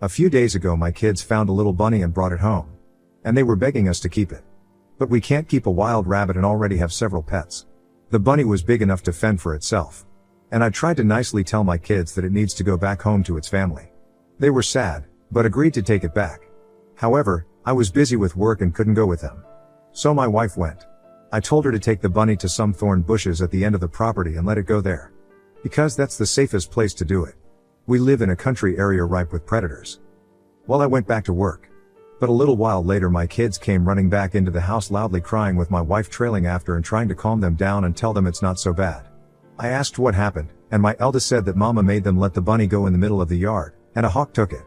A few days ago my kids found a little bunny and brought it home. And they were begging us to keep it. But we can't keep a wild rabbit and already have several pets. The bunny was big enough to fend for itself. And I tried to nicely tell my kids that it needs to go back home to its family. They were sad, but agreed to take it back. However, I was busy with work and couldn't go with them. So my wife went. I told her to take the bunny to some thorn bushes at the end of the property and let it go there. Because that's the safest place to do it. We live in a country area ripe with predators. Well, I went back to work. But a little while later my kids came running back into the house loudly crying with my wife trailing after and trying to calm them down and tell them it's not so bad. I asked what happened, and my eldest said that Mama made them let the bunny go in the middle of the yard, and a hawk took it.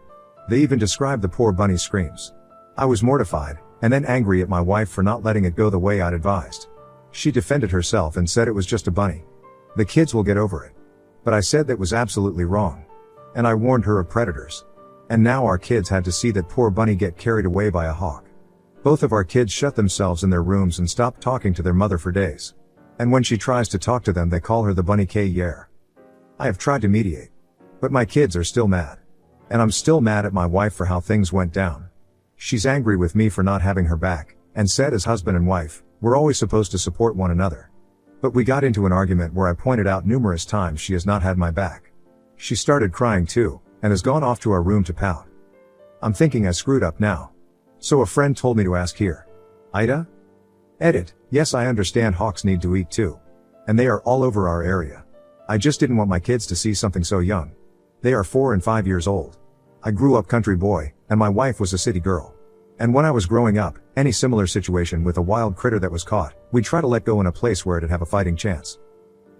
They even described the poor bunny's screams. I was mortified, and then angry at my wife for not letting it go the way I'd advised. She defended herself and said it was just a bunny. The kids will get over it. But I said that was absolutely wrong. And I warned her of predators. And now our kids had to see that poor bunny get carried away by a hawk. Both of our kids shut themselves in their rooms and stopped talking to their mother for days. And when she tries to talk to them they call her the bunny K-Yer. I have tried to mediate. But my kids are still mad. And I'm still mad at my wife for how things went down. She's angry with me for not having her back, and said as husband and wife, we're always supposed to support one another. But we got into an argument where I pointed out numerous times she has not had my back. She started crying too, and has gone off to our room to pout. I'm thinking I screwed up now. So a friend told me to ask here. Ida? Edit, yes, I understand hawks need to eat too. And they are all over our area. I just didn't want my kids to see something so young. They are 4 and 5 years old. I grew up country boy, and my wife was a city girl. And when I was growing up, any similar situation with a wild critter that was caught, we'd try to let go in a place where it'd have a fighting chance.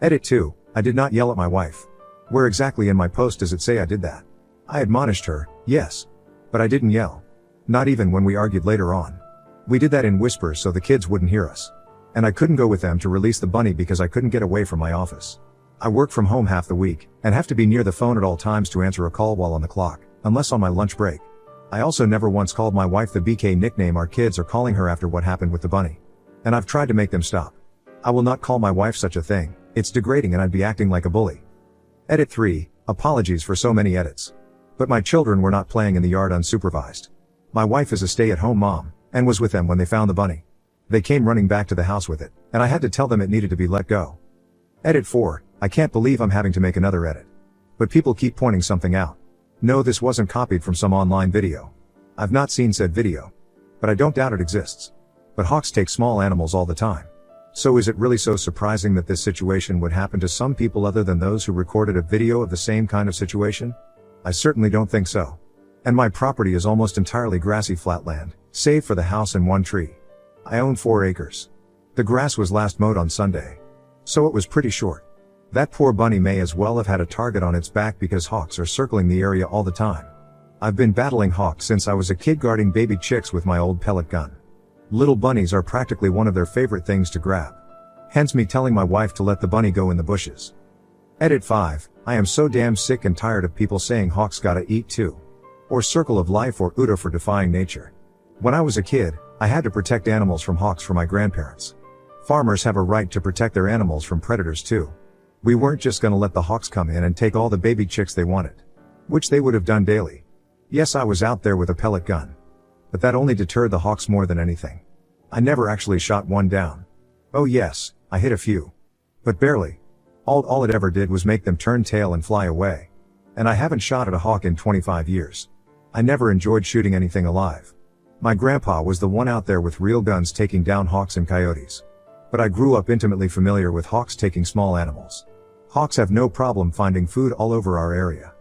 Edit 2, I did not yell at my wife. Where exactly in my post does it say I did that? I admonished her, yes. But I didn't yell. Not even when we argued later on. We did that in whispers so the kids wouldn't hear us. And I couldn't go with them to release the bunny because I couldn't get away from my office. I work from home half the week, and have to be near the phone at all times to answer a call while on the clock, unless on my lunch break. I also never once called my wife the BK nickname our kids are calling her after what happened with the bunny. And I've tried to make them stop. I will not call my wife such a thing, it's degrading and I'd be acting like a bully. Edit 3, apologies for so many edits. But my children were not playing in the yard unsupervised. My wife is a stay-at-home mom, and was with them when they found the bunny. They came running back to the house with it, and I had to tell them it needed to be let go. Edit 4, I can't believe I'm having to make another edit. But people keep pointing something out. No, this wasn't copied from some online video. I've not seen said video. But I don't doubt it exists. But hawks take small animals all the time. So is it really so surprising that this situation would happen to some people other than those who recorded a video of the same kind of situation? I certainly don't think so. And my property is almost entirely grassy flatland, save for the house and one tree. I own 4 acres. The grass was last mowed on Sunday. So it was pretty short. That poor bunny may as well have had a target on its back because hawks are circling the area all the time. I've been battling hawks since I was a kid guarding baby chicks with my old pellet gun. Little bunnies are practically one of their favorite things to grab. Hence me telling my wife to let the bunny go in the bushes. Edit 5, I am so damn sick and tired of people saying hawks gotta eat too. Or circle of life or UDA for defying nature. When I was a kid, I had to protect animals from hawks for my grandparents. Farmers have a right to protect their animals from predators too. We weren't just gonna let the hawks come in and take all the baby chicks they wanted. Which they would have done daily. Yes, I was out there with a pellet gun. But that only deterred the hawks more than anything. I never actually shot one down. Oh yes, I hit a few. But barely. All it ever did was make them turn tail and fly away. And I haven't shot at a hawk in 25 years. I never enjoyed shooting anything alive. My grandpa was the one out there with real guns taking down hawks and coyotes. But I grew up intimately familiar with hawks taking small animals. Hawks have no problem finding food all over our area.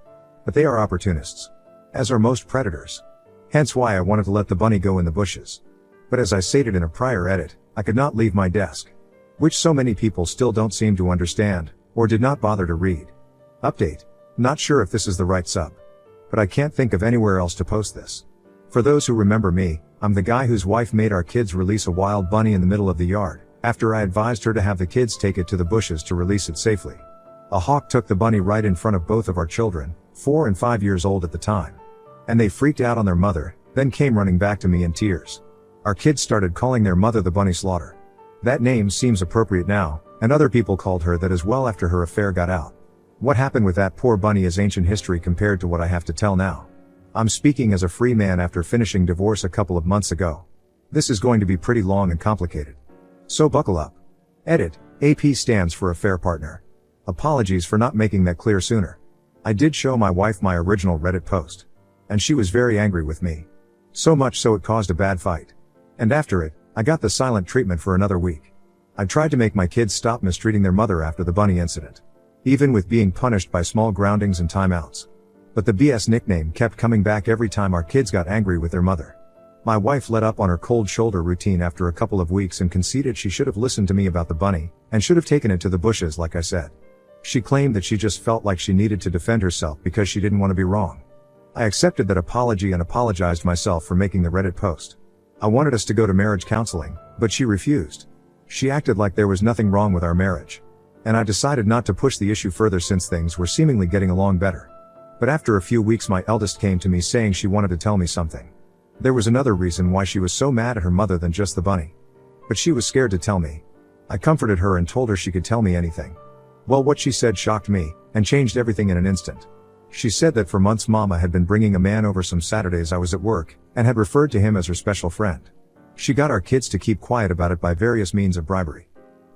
But they are opportunists. As are most predators. Hence why I wanted to let the bunny go in the bushes. But as I stated in a prior edit, I could not leave my desk. Which so many people still don't seem to understand, or did not bother to read. Update. Not sure if this is the right sub. But I can't think of anywhere else to post this. For those who remember me, I'm the guy whose wife made our kids release a wild bunny in the middle of the yard, after I advised her to have the kids take it to the bushes to release it safely. A hawk took the bunny right in front of both of our children, 4 and 5 years old at the time. And they freaked out on their mother, then came running back to me in tears. Our kids started calling their mother the Bunny Slaughter. That name seems appropriate now, and other people called her that as well after her affair got out. What happened with that poor bunny is ancient history compared to what I have to tell now. I'm speaking as a free man after finishing divorce a couple of months ago. This is going to be pretty long and complicated. So buckle up. Edit. AP stands for a fair partner. Apologies for not making that clear sooner. I did show my wife my original Reddit post. And she was very angry with me. So much so it caused a bad fight. And after it, I got the silent treatment for another week. I tried to make my kids stop mistreating their mother after the bunny incident. Even with being punished by small groundings and timeouts. But the BS nickname kept coming back every time our kids got angry with their mother. My wife let up on her cold shoulder routine after a couple of weeks and conceded she should have listened to me about the bunny, and should have taken it to the bushes like I said. She claimed that she just felt like she needed to defend herself because she didn't want to be wrong. I accepted that apology and apologized myself for making the Reddit post. I wanted us to go to marriage counseling, but she refused. She acted like there was nothing wrong with our marriage. And I decided not to push the issue further since things were seemingly getting along better. But after a few weeks my eldest came to me saying she wanted to tell me something. There was another reason why she was so mad at her mother than just the bunny. But she was scared to tell me. I comforted her and told her she could tell me anything. Well, what she said shocked me, and changed everything in an instant. She said that for months Mama had been bringing a man over some Saturdays I was at work, and had referred to him as her special friend. She got our kids to keep quiet about it by various means of bribery.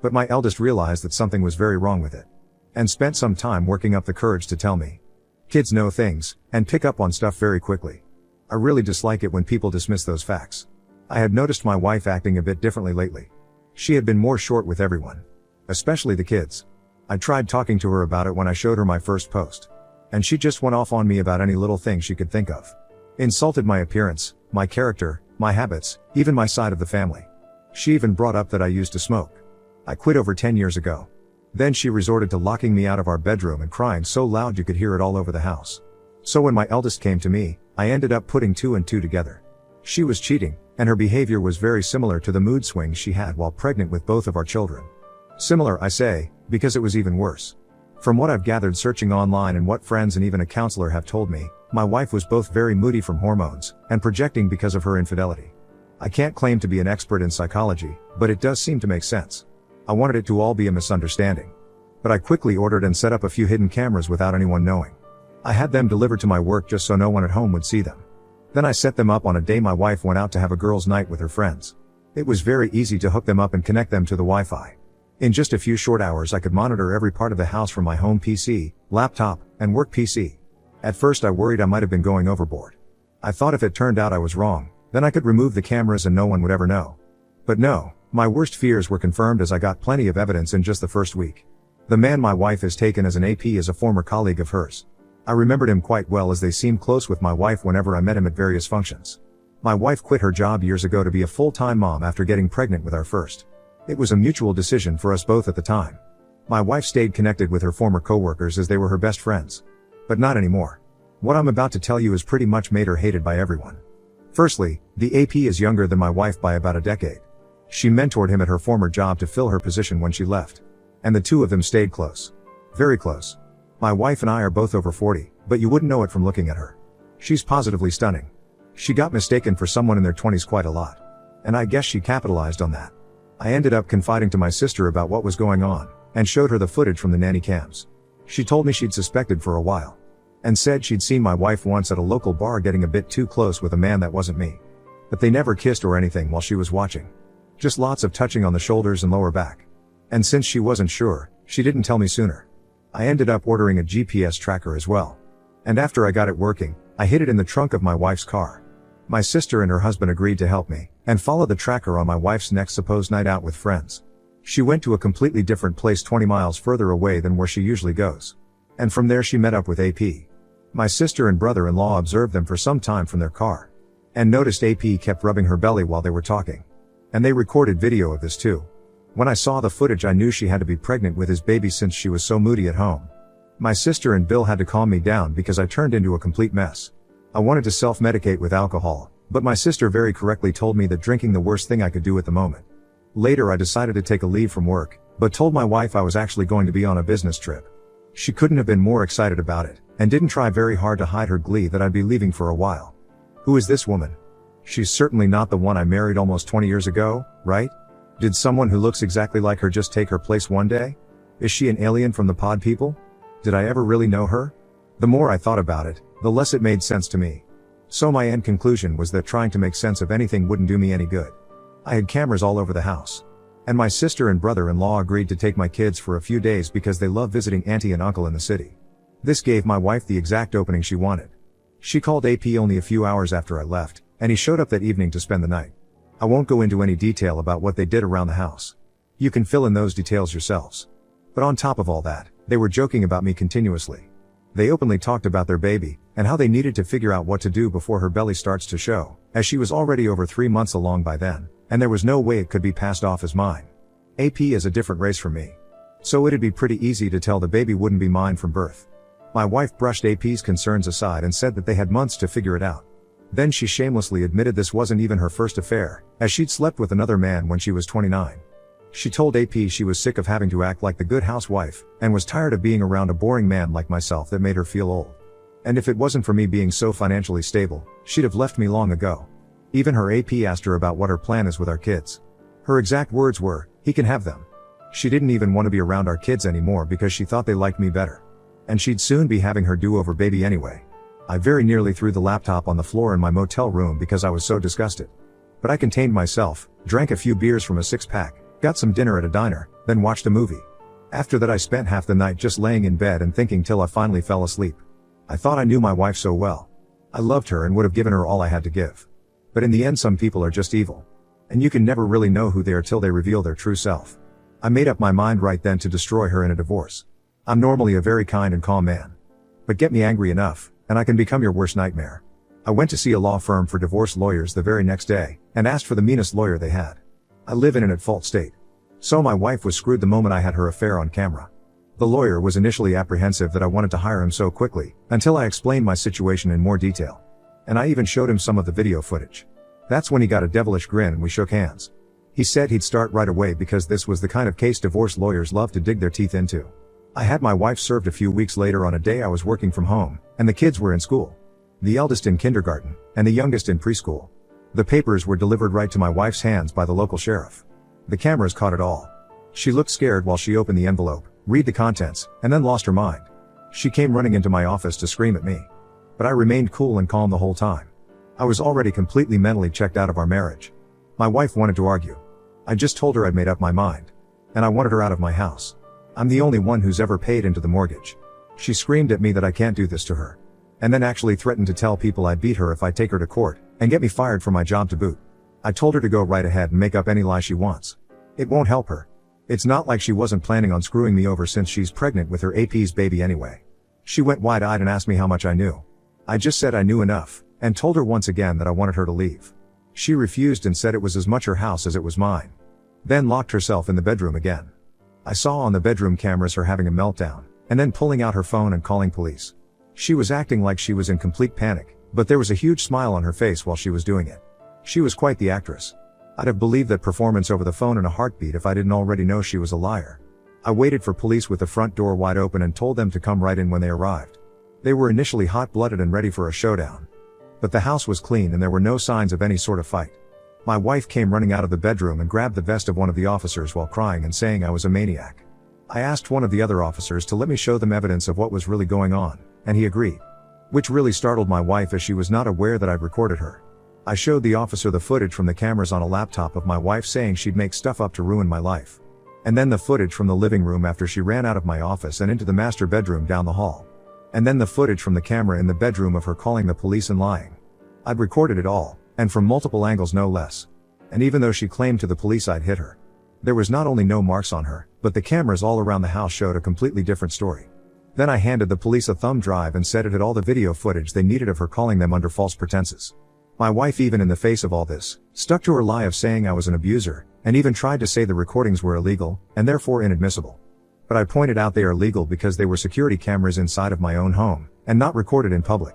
But my eldest realized that something was very wrong with it. And spent some time working up the courage to tell me. Kids know things, and pick up on stuff very quickly. I really dislike it when people dismiss those facts. I had noticed my wife acting a bit differently lately. She had been more short with everyone. Especially the kids. I tried talking to her about it when I showed her my first post. And she just went off on me about any little thing she could think of. Insulted my appearance, my character, my habits, even my side of the family. She even brought up that I used to smoke. I quit over 10 years ago. Then she resorted to locking me out of our bedroom and crying so loud you could hear it all over the house. So when my eldest came to me, I ended up putting 2 and 2 together. She was cheating, and her behavior was very similar to the mood swings she had while pregnant with both of our children. Similar, I say, because it was even worse. From what I've gathered searching online and what friends and even a counselor have told me, my wife was both very moody from hormones, and projecting because of her infidelity. I can't claim to be an expert in psychology, but it does seem to make sense. I wanted it to all be a misunderstanding. But I quickly ordered and set up a few hidden cameras without anyone knowing. I had them delivered to my work just so no one at home would see them. Then I set them up on a day my wife went out to have a girls' night with her friends. It was very easy to hook them up and connect them to the Wi-Fi. In just a few short hours I could monitor every part of the house from my home PC, laptop, and work PC. At first I worried I might have been going overboard. I thought if it turned out I was wrong, then I could remove the cameras and no one would ever know. But no, my worst fears were confirmed as I got plenty of evidence in just the first week. The man my wife has taken as an AP is a former colleague of hers. I remembered him quite well as they seemed close with my wife whenever I met him at various functions. My wife quit her job years ago to be a full-time mom after getting pregnant with our first. It was a mutual decision for us both at the time. My wife stayed connected with her former coworkers as they were her best friends. But not anymore. What I'm about to tell you has pretty much made her hated by everyone. Firstly, the AP is younger than my wife by about a decade. She mentored him at her former job to fill her position when she left. And the two of them stayed close. Very close. My wife and I are both over 40, but you wouldn't know it from looking at her. She's positively stunning. She got mistaken for someone in their 20s quite a lot. And I guess she capitalized on that. I ended up confiding to my sister about what was going on, and showed her the footage from the nanny cams. She told me she'd suspected for a while. And said she'd seen my wife once at a local bar getting a bit too close with a man that wasn't me. But they never kissed or anything while she was watching. Just lots of touching on the shoulders and lower back. And since she wasn't sure, she didn't tell me sooner. I ended up ordering a GPS tracker as well. And after I got it working, I hid it in the trunk of my wife's car. My sister and her husband agreed to help me, and follow the tracker on my wife's next supposed night out with friends. She went to a completely different place 20 miles further away than where she usually goes. And from there she met up with AP. My sister and brother-in-law observed them for some time from their car. And noticed AP kept rubbing her belly while they were talking. And they recorded video of this too. When I saw the footage I knew she had to be pregnant with his baby since she was so moody at home. My sister and Bill had to calm me down because I turned into a complete mess. I wanted to self-medicate with alcohol, but my sister very correctly told me that drinking the worst thing I could do at the moment. Later I decided to take a leave from work, but told my wife I was actually going to be on a business trip. She couldn't have been more excited about it, and didn't try very hard to hide her glee that I'd be leaving for a while. Who is this woman? She's certainly not the one I married almost 20 years ago, right? Did someone who looks exactly like her just take her place one day? Is she an alien from the pod people? Did I ever really know her? The more I thought about it, the less it made sense to me. So my end conclusion was that trying to make sense of anything wouldn't do me any good. I had cameras all over the house. And my sister and brother-in-law agreed to take my kids for a few days because they love visiting auntie and uncle in the city. This gave my wife the exact opening she wanted. She called AP only a few hours after I left, and he showed up that evening to spend the night. I won't go into any detail about what they did around the house. You can fill in those details yourselves. But on top of all that, they were joking about me continuously. They openly talked about their baby, and how they needed to figure out what to do before her belly starts to show, as she was already over 3 months along by then, and there was no way it could be passed off as mine. AP is a different race from me. So it'd be pretty easy to tell the baby wouldn't be mine from birth. My wife brushed AP's concerns aside and said that they had months to figure it out. Then she shamelessly admitted this wasn't even her first affair, as she'd slept with another man when she was 29. She told AP she was sick of having to act like the good housewife, and was tired of being around a boring man like myself that made her feel old. And if it wasn't for me being so financially stable, she'd have left me long ago. Even her AP asked her about what her plan is with our kids. Her exact words were, "He can have them." She didn't even want to be around our kids anymore because she thought they liked me better. And she'd soon be having her do-over baby anyway. I very nearly threw the laptop on the floor in my motel room because I was so disgusted. But I contained myself, drank a few beers from a 6-pack, got some dinner at a diner, then watched a movie. After that I spent half the night just laying in bed and thinking till I finally fell asleep. I thought I knew my wife so well. I loved her and would have given her all I had to give. But in the end some people are just evil. And you can never really know who they are till they reveal their true self. I made up my mind right then to destroy her in a divorce. I'm normally a very kind and calm man. But get me angry enough, and I can become your worst nightmare. I went to see a law firm for divorce lawyers the very next day, and asked for the meanest lawyer they had. I live in an at-fault state. So my wife was screwed the moment I had her affair on camera. The lawyer was initially apprehensive that I wanted to hire him so quickly, until I explained my situation in more detail. And I even showed him some of the video footage. That's when he got a devilish grin and we shook hands. He said he'd start right away because this was the kind of case divorce lawyers love to dig their teeth into. I had my wife served a few weeks later on a day I was working from home, and the kids were in school. The eldest in kindergarten, and the youngest in preschool. The papers were delivered right to my wife's hands by the local sheriff. The cameras caught it all. She looked scared while she opened the envelope, read the contents, and then lost her mind. She came running into my office to scream at me. But I remained cool and calm the whole time. I was already completely mentally checked out of our marriage. My wife wanted to argue. I just told her I'd made up my mind. And I wanted her out of my house. I'm the only one who's ever paid into the mortgage. She screamed at me that I can't do this to her. And then actually threatened to tell people I'd beat her if I take her to court, and get me fired from my job to boot. I told her to go right ahead and make up any lie she wants. It won't help her. It's not like she wasn't planning on screwing me over since she's pregnant with her AP's baby anyway. She went wide-eyed and asked me how much I knew. I just said I knew enough, and told her once again that I wanted her to leave. She refused and said it was as much her house as it was mine. Then locked herself in the bedroom again. I saw on the bedroom cameras her having a meltdown, and then pulling out her phone and calling police. She was acting like she was in complete panic, but there was a huge smile on her face while she was doing it. She was quite the actress. I'd have believed that performance over the phone in a heartbeat if I didn't already know she was a liar. I waited for police with the front door wide open and told them to come right in when they arrived. They were initially hot-blooded and ready for a showdown. But the house was clean and there were no signs of any sort of fight. My wife came running out of the bedroom and grabbed the vest of one of the officers while crying and saying I was a maniac. I asked one of the other officers to let me show them evidence of what was really going on, and he agreed. Which really startled my wife as she was not aware that I'd recorded her. I showed the officer the footage from the cameras on a laptop of my wife saying she'd make stuff up to ruin my life. And then the footage from the living room after she ran out of my office and into the master bedroom down the hall. And then the footage from the camera in the bedroom of her calling the police and lying. I'd recorded it all, and from multiple angles no less. And even though she claimed to the police I'd hit her, there was not only no marks on her, but the cameras all around the house showed a completely different story. Then I handed the police a thumb drive and said it had all the video footage they needed of her calling them under false pretenses. My wife, even in the face of all this, stuck to her lie of saying I was an abuser, and even tried to say the recordings were illegal, and therefore inadmissible. But I pointed out they are legal because they were security cameras inside of my own home, and not recorded in public.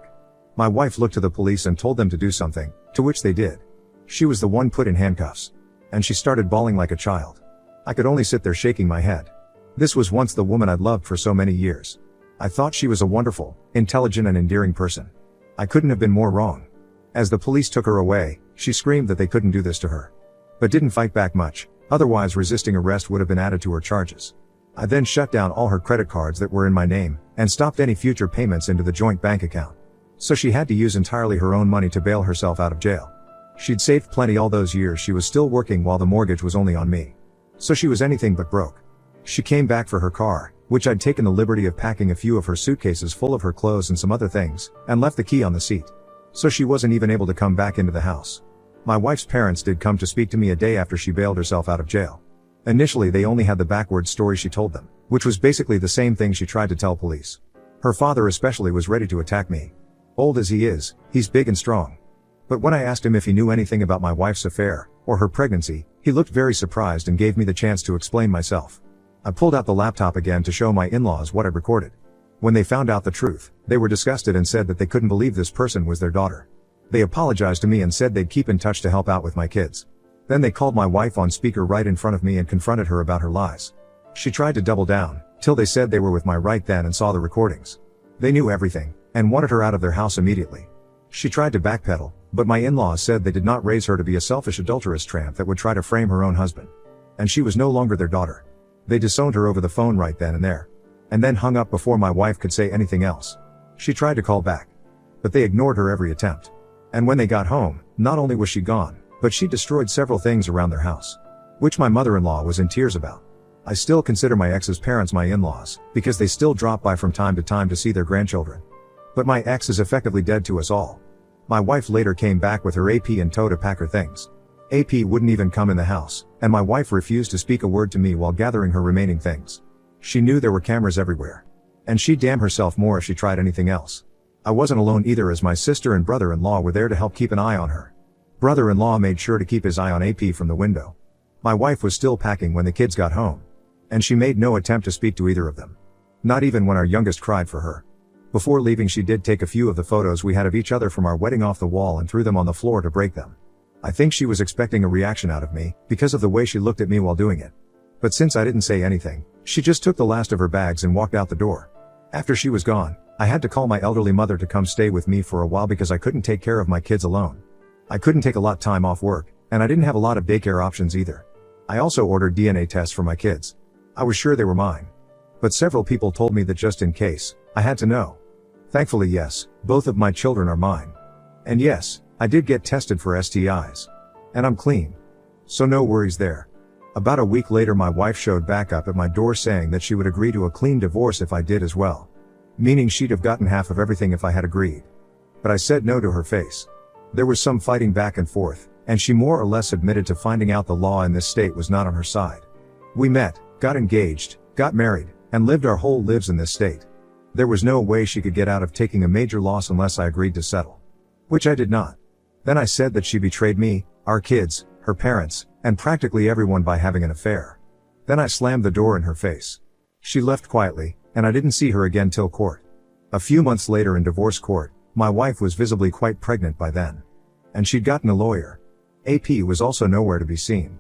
My wife looked to the police and told them to do something, to which they did. She was the one put in handcuffs. And she started bawling like a child. I could only sit there shaking my head. This was once the woman I'd loved for so many years. I thought she was a wonderful, intelligent and endearing person. I couldn't have been more wrong. As the police took her away, she screamed that they couldn't do this to her. But didn't fight back much, otherwise resisting arrest would have been added to her charges. I then shut down all her credit cards that were in my name, and stopped any future payments into the joint bank account. So she had to use entirely her own money to bail herself out of jail. She'd saved plenty all those years she was still working while the mortgage was only on me. So she was anything but broke. She came back for her car, which I'd taken the liberty of packing a few of her suitcases full of her clothes and some other things, and left the key on the seat. So she wasn't even able to come back into the house. My wife's parents did come to speak to me a day after she bailed herself out of jail. Initially they only had the backward story she told them, which was basically the same thing she tried to tell police. Her father especially was ready to attack me. Old as he is, he's big and strong. But when I asked him if he knew anything about my wife's affair, or her pregnancy, he looked very surprised and gave me the chance to explain myself. I pulled out the laptop again to show my in-laws what I'd recorded. When they found out the truth, they were disgusted and said that they couldn't believe this person was their daughter. They apologized to me and said they'd keep in touch to help out with my kids. Then they called my wife on speaker right in front of me and confronted her about her lies. She tried to double down, till they said they were with my right then and saw the recordings. They knew everything, and wanted her out of their house immediately. She tried to backpedal, but my in-laws said they did not raise her to be a selfish adulterous tramp that would try to frame her own husband. And she was no longer their daughter. They disowned her over the phone right then and there. And then hung up before my wife could say anything else. She tried to call back. But they ignored her every attempt. And when they got home, not only was she gone, but she destroyed several things around their house. Which my mother-in-law was in tears about. I still consider my ex's parents my in-laws, because they still drop by from time to see their grandchildren. But my ex is effectively dead to us all. My wife later came back with her AP in tow to pack her things. AP wouldn't even come in the house, and my wife refused to speak a word to me while gathering her remaining things. She knew there were cameras everywhere. And she'd damn herself more if she tried anything else. I wasn't alone either, as my sister and brother-in-law were there to help keep an eye on her. Brother-in-law made sure to keep his eye on AP from the window. My wife was still packing when the kids got home. And she made no attempt to speak to either of them. Not even when our youngest cried for her. Before leaving she did take a few of the photos we had of each other from our wedding off the wall and threw them on the floor to break them. I think she was expecting a reaction out of me, because of the way she looked at me while doing it. But since I didn't say anything, she just took the last of her bags and walked out the door. After she was gone, I had to call my elderly mother to come stay with me for a while because I couldn't take care of my kids alone. I couldn't take a lot time off work, and I didn't have a lot of daycare options either. I also ordered DNA tests for my kids. I was sure they were mine. But several people told me that just in case, I had to know. Thankfully yes, both of my children are mine. And yes, I did get tested for STIs. And I'm clean. So no worries there. About a week later my wife showed back up at my door saying that she would agree to a clean divorce if I did as well. Meaning she'd have gotten half of everything if I had agreed. But I said no to her face. There was some fighting back and forth, and she more or less admitted to finding out the law in this state was not on her side. We met, got engaged, got married, and lived our whole lives in this state. There was no way she could get out of taking a major loss unless I agreed to settle. Which I did not. Then I said that she betrayed me, our kids, her parents, and practically everyone by having an affair. Then I slammed the door in her face. She left quietly, and I didn't see her again till court. A few months later in divorce court, my wife was visibly quite pregnant by then. And she'd gotten a lawyer. AP was also nowhere to be seen.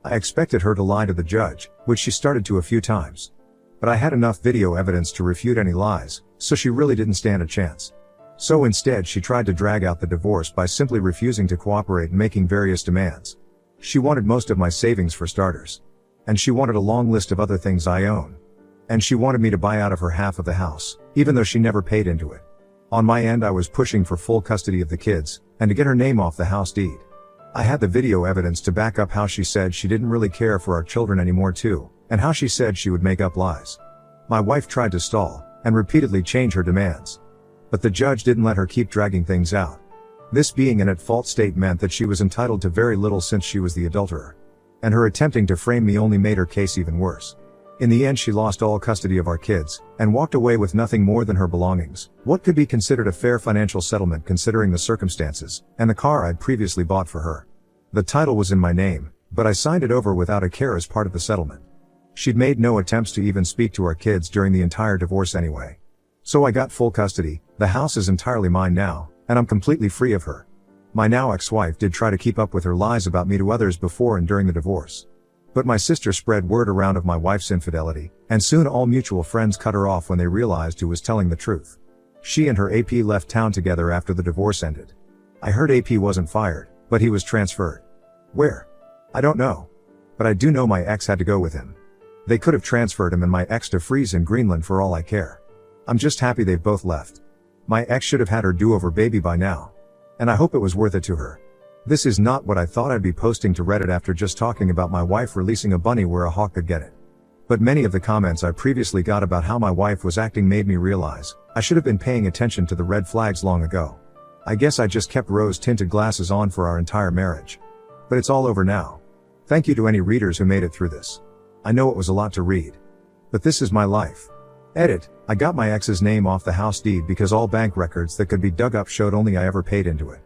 I expected her to lie to the judge, which she started to a few times. But I had enough video evidence to refute any lies, so she really didn't stand a chance. So instead she tried to drag out the divorce by simply refusing to cooperate and making various demands. She wanted most of my savings for starters. And she wanted a long list of other things I own. And she wanted me to buy out of her half of the house, even though she never paid into it. On my end I was pushing for full custody of the kids, and to get her name off the house deed. I had the video evidence to back up how she said she didn't really care for our children anymore too, and how she said she would make up lies. My wife tried to stall, and repeatedly change her demands. But the judge didn't let her keep dragging things out. This being an at-fault state meant that she was entitled to very little since she was the adulterer. And her attempting to frame me only made her case even worse. In the end she lost all custody of our kids, and walked away with nothing more than her belongings, what could be considered a fair financial settlement considering the circumstances, and the car I'd previously bought for her. The title was in my name, but I signed it over without a care as part of the settlement. She'd made no attempts to even speak to our kids during the entire divorce anyway. So I got full custody, the house is entirely mine now, and I'm completely free of her. My now ex-wife did try to keep up with her lies about me to others before and during the divorce. But my sister spread word around of my wife's infidelity, and soon all mutual friends cut her off when they realized who was telling the truth. She and her AP left town together after the divorce ended. I heard AP wasn't fired, but he was transferred. Where? I don't know. But I do know my ex had to go with him. They could have transferred him and my ex to freeze in Greenland for all I care. I'm just happy they've both left. My ex should have had her do-over baby by now. And I hope it was worth it to her. This is not what I thought I'd be posting to Reddit after just talking about my wife releasing a bunny where a hawk could get it. But many of the comments I previously got about how my wife was acting made me realize I should have been paying attention to the red flags long ago. I guess I just kept rose-tinted glasses on for our entire marriage. But it's all over now. Thank you to any readers who made it through this. I know it was a lot to read. But this is my life. Edit, I got my ex's name off the house deed because all bank records that could be dug up showed only I ever paid into it.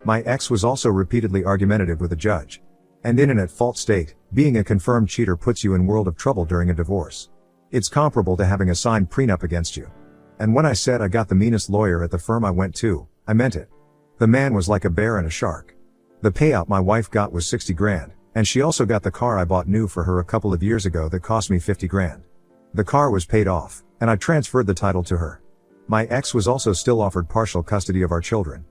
My ex was also repeatedly argumentative with a judge. And in an at-fault state, being a confirmed cheater puts you in world of trouble during a divorce. It's comparable to having a signed prenup against you. And when I said I got the meanest lawyer at the firm I went to, I meant it. The man was like a bear and a shark. The payout my wife got was 60 grand, and she also got the car I bought new for her a couple of years ago that cost me 50 grand. The car was paid off, and I transferred the title to her. My ex was also still offered partial custody of our children.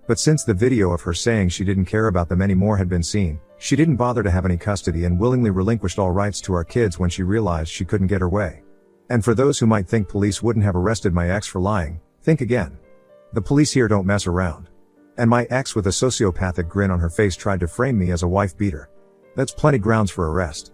But since the video of her saying she didn't care about them anymore had been seen, she didn't bother to have any custody and willingly relinquished all rights to our kids when she realized she couldn't get her way. And for those who might think police wouldn't have arrested my ex for lying, think again. The police here don't mess around. And my ex with a sociopathic grin on her face tried to frame me as a wife beater. That's plenty grounds for arrest.